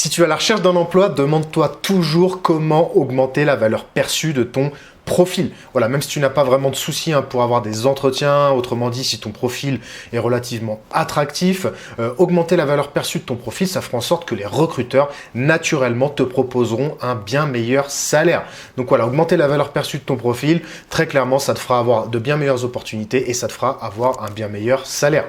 Si tu es à la recherche d'un emploi, demande-toi toujours comment augmenter la valeur perçue de ton profil. Voilà, même si tu n'as pas vraiment de soucis pour avoir des entretiens, autrement dit, si ton profil est relativement attractif, augmenter la valeur perçue de ton profil, ça fera en sorte que les recruteurs, naturellement, te proposeront un bien meilleur salaire. Donc voilà, augmenter la valeur perçue de ton profil, très clairement, ça te fera avoir de bien meilleures opportunités et ça te fera avoir un bien meilleur salaire.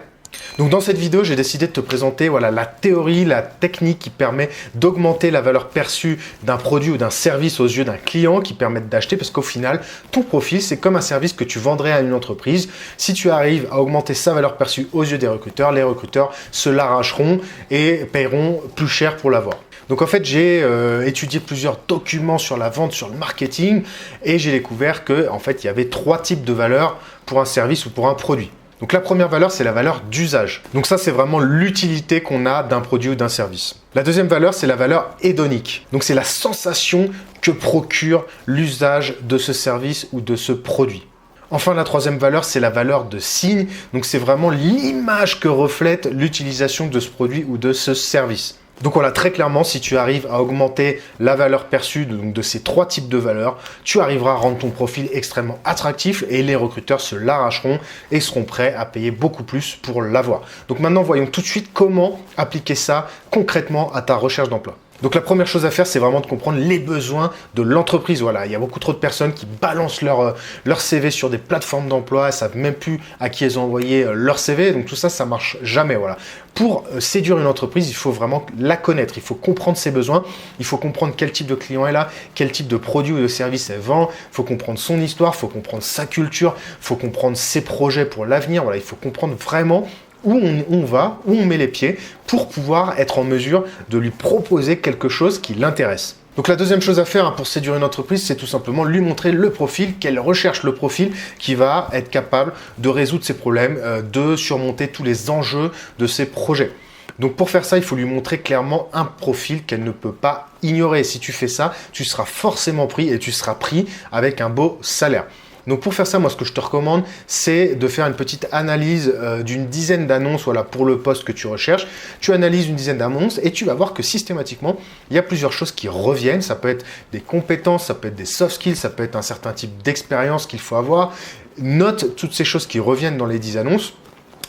Donc dans cette vidéo, j'ai décidé de te présenter la théorie, la technique qui permet d'augmenter la valeur perçue d'un produit ou d'un service aux yeux d'un client qui permettent d'acheter parce qu'au final, ton profil, c'est comme un service que tu vendrais à une entreprise. Si tu arrives à augmenter sa valeur perçue aux yeux des recruteurs, les recruteurs se l'arracheront et paieront plus cher pour l'avoir. Donc en fait, j'ai étudié plusieurs documents sur la vente, sur le marketing et j'ai découvert qu'en fait, il y avait 3 types de valeurs pour un service ou pour un produit. Donc la première valeur, c'est la valeur d'usage. Donc ça, c'est vraiment l'utilité qu'on a d'un produit ou d'un service. La deuxième valeur, c'est la valeur hédonique. Donc c'est la sensation que procure l'usage de ce service ou de ce produit. Enfin, la troisième valeur, c'est la valeur de signe. Donc c'est vraiment l'image que reflète l'utilisation de ce produit ou de ce service. Donc voilà, très clairement, si tu arrives à augmenter la valeur perçue de ces 3 types de valeurs, tu arriveras à rendre ton profil extrêmement attractif et les recruteurs se l'arracheront et seront prêts à payer beaucoup plus pour l'avoir. Donc maintenant, voyons tout de suite comment appliquer ça concrètement à ta recherche d'emploi. Donc la première chose à faire, c'est vraiment de comprendre les besoins de l'entreprise. Voilà, il y a beaucoup trop de personnes qui balancent leur CV sur des plateformes d'emploi, elles ne savent même plus à qui elles ont envoyé leur CV. Donc tout ça, ça ne marche jamais. Voilà. Pour séduire une entreprise, il faut vraiment la connaître. Il faut comprendre ses besoins. Il faut comprendre quel type de client elle a, quel type de produit ou de service elle vend. Il faut comprendre son histoire, il faut comprendre sa culture, il faut comprendre ses projets pour l'avenir. Voilà, il faut comprendre vraiment où on va, où on met les pieds pour pouvoir être en mesure de lui proposer quelque chose qui l'intéresse. Donc la deuxième chose à faire pour séduire une entreprise, c'est tout simplement lui montrer le profil, qu'elle recherche le profil qui va être capable de résoudre ses problèmes, de surmonter tous les enjeux de ses projets. Donc pour faire ça, il faut lui montrer clairement un profil qu'elle ne peut pas ignorer. Si tu fais ça, tu seras forcément pris et tu seras pris avec un beau salaire. Donc pour faire ça, moi ce que je te recommande, c'est de faire une petite analyse d'une dizaine d'annonces pour le poste que tu recherches. Tu analyses une dizaine d'annonces et tu vas voir que systématiquement, il y a plusieurs choses qui reviennent. Ça peut être des compétences, ça peut être des soft skills, ça peut être un certain type d'expérience qu'il faut avoir. Note toutes ces choses qui reviennent dans les 10 annonces.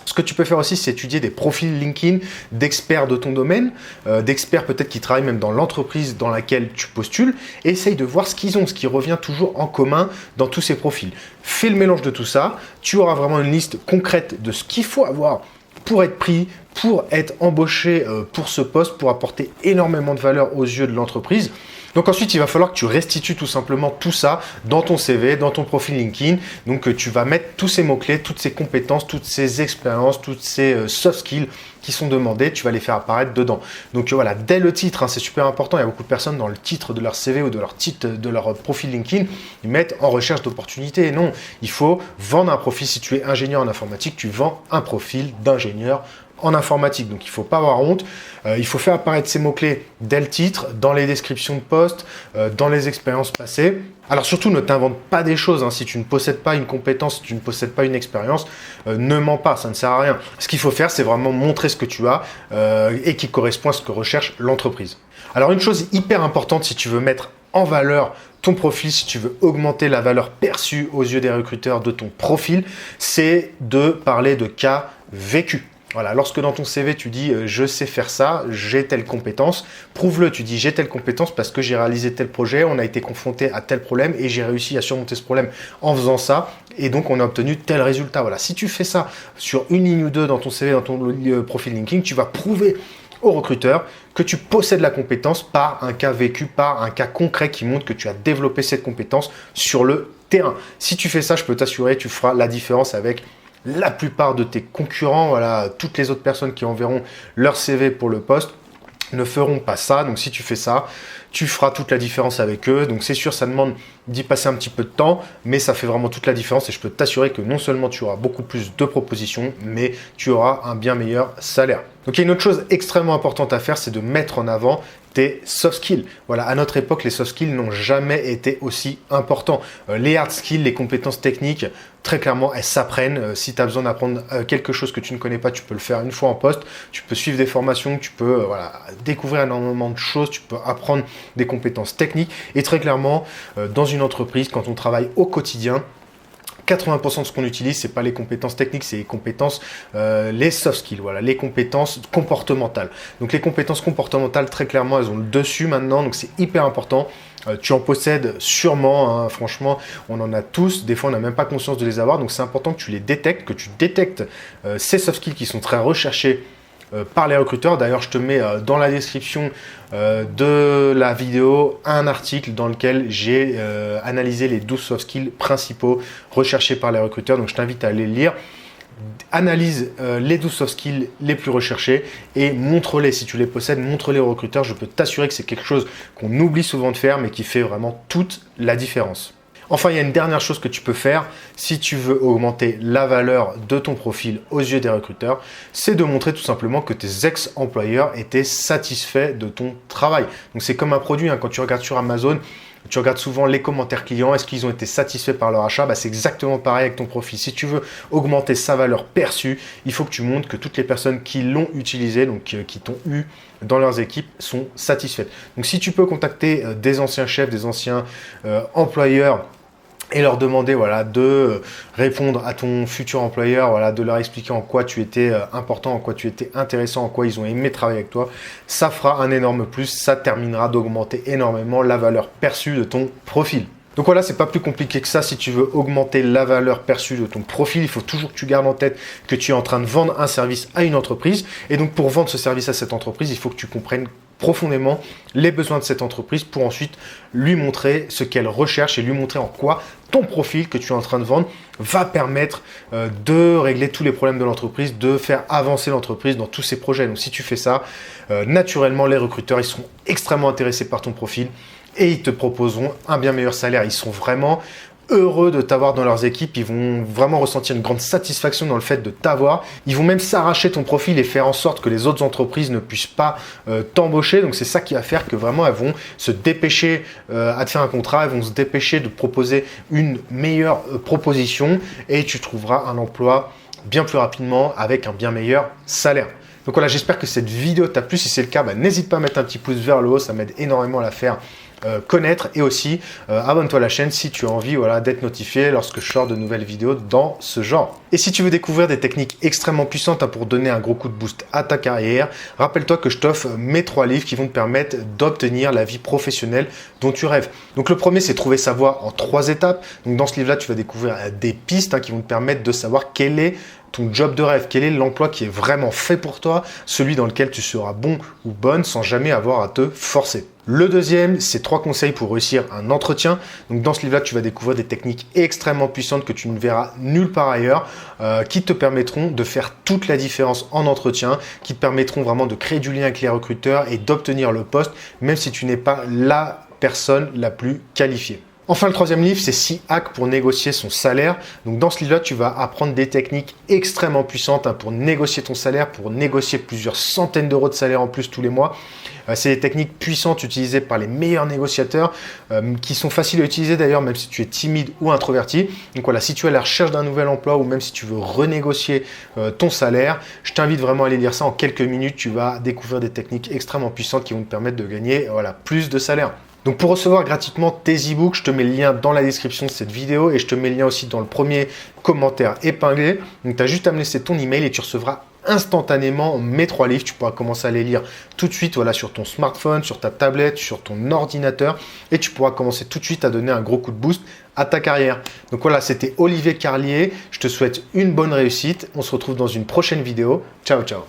Ce que tu peux faire aussi, c'est étudier des profils LinkedIn d'experts de ton domaine, d'experts peut-être qui travaillent même dans l'entreprise dans laquelle tu postules. Et essaye de voir ce qu'ils ont, ce qui revient toujours en commun dans tous ces profils. Fais le mélange de tout ça, tu auras vraiment une liste concrète de ce qu'il faut avoir pour être pris, pour être embauché pour ce poste, pour apporter énormément de valeur aux yeux de l'entreprise. Donc ensuite, il va falloir que tu restitues tout simplement tout ça dans ton CV, dans ton profil LinkedIn. Donc tu vas mettre tous ces mots-clés, toutes ces compétences, toutes ces expériences, toutes ces soft skills qui sont demandés, tu vas les faire apparaître dedans. Donc voilà, dès le titre, c'est super important. Il y a beaucoup de personnes dans le titre de leur CV ou de leur titre de leur profil LinkedIn, ils mettent en recherche d'opportunités. Non, il faut vendre un profil. Si tu es ingénieur en informatique, tu vends un profil d'ingénieur en informatique. Donc il ne faut pas avoir honte. Il faut faire apparaître ces mots-clés dès le titre, dans les descriptions de postes, dans les expériences passées. Alors surtout, ne t'invente pas des choses. Si tu ne possèdes pas une compétence, si tu ne possèdes pas une expérience, ne mens pas, ça ne sert à rien. Ce qu'il faut faire, c'est vraiment montrer ce que tu as et qui correspond à ce que recherche l'entreprise. Alors une chose hyper importante, si tu veux mettre en valeur ton profil, si tu veux augmenter la valeur perçue aux yeux des recruteurs de ton profil, c'est de parler de cas vécus. Voilà, lorsque dans ton CV, tu dis « je sais faire ça, j'ai telle compétence », prouve-le, tu dis « j'ai telle compétence parce que j'ai réalisé tel projet, on a été confronté à tel problème et j'ai réussi à surmonter ce problème en faisant ça et donc on a obtenu tel résultat ». Voilà, si tu fais ça sur une ligne ou deux dans ton CV, dans ton profil LinkedIn, tu vas prouver au recruteur que tu possèdes la compétence par un cas vécu, par un cas concret qui montre que tu as développé cette compétence sur le terrain. Si tu fais ça, je peux t'assurer, tu feras la différence avec la plupart de tes concurrents. Voilà, toutes les autres personnes qui enverront leur CV pour le poste ne feront pas ça. Donc si tu fais ça, tu feras toute la différence avec eux. Donc c'est sûr, ça demande d'y passer un petit peu de temps, mais ça fait vraiment toute la différence et je peux t'assurer que non seulement tu auras beaucoup plus de propositions, mais tu auras un bien meilleur salaire. Donc il y a une autre chose extrêmement importante à faire, c'est de mettre en avant tes soft skills. Voilà, à notre époque, les soft skills n'ont jamais été aussi importants. Les hard skills, les compétences techniques, très clairement, elles s'apprennent. Si tu as besoin d'apprendre quelque chose que tu ne connais pas, tu peux le faire une fois en poste. Tu peux suivre des formations, tu peux découvrir énormément de choses, tu peux apprendre des compétences techniques. Et très clairement, dans une entreprise, quand on travaille au quotidien, 80% de ce qu'on utilise, c'est pas les compétences techniques, c'est les compétences, les soft skills, voilà, les compétences comportementales. Donc les compétences comportementales, très clairement, elles ont le dessus maintenant, donc c'est hyper important. Tu en possèdes sûrement, hein, franchement, on en a tous. Des fois, on n'a même pas conscience de les avoir, donc c'est important que tu les détectes, que tu détectes ces soft skills qui sont très recherchés par les recruteurs. D'ailleurs, je te mets dans la description de la vidéo un article dans lequel j'ai analysé les 12 soft skills principaux recherchés par les recruteurs. Donc, je t'invite à aller lire. Analyse les 12 soft skills les plus recherchés et montre-les. Si tu les possèdes, montre-les aux recruteurs. Je peux t'assurer que c'est quelque chose qu'on oublie souvent de faire, mais qui fait vraiment toute la différence. Enfin, il y a une dernière chose que tu peux faire si tu veux augmenter la valeur de ton profil aux yeux des recruteurs, c'est de montrer tout simplement que tes ex-employeurs étaient satisfaits de ton travail. Donc, c'est comme un produit, hein, quand tu regardes sur Amazon, tu regardes souvent les commentaires clients, est-ce qu'ils ont été satisfaits par leur achat? C'est exactement pareil avec ton profil. Si tu veux augmenter sa valeur perçue, il faut que tu montres que toutes les personnes qui l'ont utilisé, donc qui t'ont eu dans leurs équipes, sont satisfaites. Donc si tu peux contacter des anciens chefs, des anciens employeurs, et leur demander de répondre à ton futur employeur, de leur expliquer en quoi tu étais important, en quoi tu étais intéressant, en quoi ils ont aimé travailler avec toi, ça fera un énorme plus, ça terminera d'augmenter énormément la valeur perçue de ton profil. Donc voilà, c'est pas plus compliqué que ça. Si tu veux augmenter la valeur perçue de ton profil, il faut toujours que tu gardes en tête que tu es en train de vendre un service à une entreprise. Et donc pour vendre ce service à cette entreprise, il faut que tu comprennes profondément les besoins de cette entreprise pour ensuite lui montrer ce qu'elle recherche et lui montrer en quoi ton profil que tu es en train de vendre va permettre de régler tous les problèmes de l'entreprise, de faire avancer l'entreprise dans tous ses projets. Donc si tu fais ça, naturellement les recruteurs ils seront extrêmement intéressés par ton profil et ils te proposeront un bien meilleur salaire. Ils sont vraiment heureux de t'avoir dans leurs équipes, ils vont vraiment ressentir une grande satisfaction dans le fait de t'avoir. Ils vont même s'arracher ton profil et faire en sorte que les autres entreprises ne puissent pas t'embaucher. Donc c'est ça qui va faire que vraiment elles vont se dépêcher à te faire un contrat, elles vont se dépêcher de te proposer une meilleure proposition et tu trouveras un emploi bien plus rapidement avec un bien meilleur salaire. Donc voilà, j'espère que cette vidéo t'a plu. Si c'est le cas, n'hésite pas à mettre un petit pouce vers le haut, ça m'aide énormément à la faire connaître et aussi abonne-toi à la chaîne si tu as envie d'être notifié lorsque je sors de nouvelles vidéos dans ce genre. Et si tu veux découvrir des techniques extrêmement puissantes pour donner un gros coup de boost à ta carrière, rappelle-toi que je t'offre mes 3 livres qui vont te permettre d'obtenir la vie professionnelle dont tu rêves. Donc le premier, c'est trouver sa voie en 3 étapes. Donc dans ce livre-là, tu vas découvrir des pistes qui vont te permettre de savoir quel est ton job de rêve, quel est l'emploi qui est vraiment fait pour toi, celui dans lequel tu seras bon ou bonne sans jamais avoir à te forcer. Le deuxième, c'est 3 conseils pour réussir un entretien. Donc dans ce livre-là, tu vas découvrir des techniques extrêmement puissantes que tu ne verras nulle part ailleurs, qui te permettront de faire toute la différence en entretien, qui te permettront vraiment de créer du lien avec les recruteurs et d'obtenir le poste, même si tu n'es pas la personne la plus qualifiée. Enfin, le troisième livre, c'est 6 hacks pour négocier son salaire. Donc, dans ce livre-là, tu vas apprendre des techniques extrêmement puissantes pour négocier ton salaire, pour négocier plusieurs centaines d'euros de salaire en plus tous les mois. C'est des techniques puissantes utilisées par les meilleurs négociateurs qui sont faciles à utiliser d'ailleurs, même si tu es timide ou introverti. Donc voilà, si tu es à la recherche d'un nouvel emploi ou même si tu veux renégocier ton salaire, je t'invite vraiment à aller lire ça en quelques minutes. Tu vas découvrir des techniques extrêmement puissantes qui vont te permettre de gagner plus de salaire. Donc pour recevoir gratuitement tes e-books, je te mets le lien dans la description de cette vidéo et je te mets le lien aussi dans le premier commentaire épinglé. Donc tu as juste à me laisser ton email et tu recevras instantanément mes 3 livres. Tu pourras commencer à les lire tout de suite sur ton smartphone, sur ta tablette, sur ton ordinateur et tu pourras commencer tout de suite à donner un gros coup de boost à ta carrière. Donc voilà, c'était Olivier Carlier. Je te souhaite une bonne réussite. On se retrouve dans une prochaine vidéo. Ciao, ciao.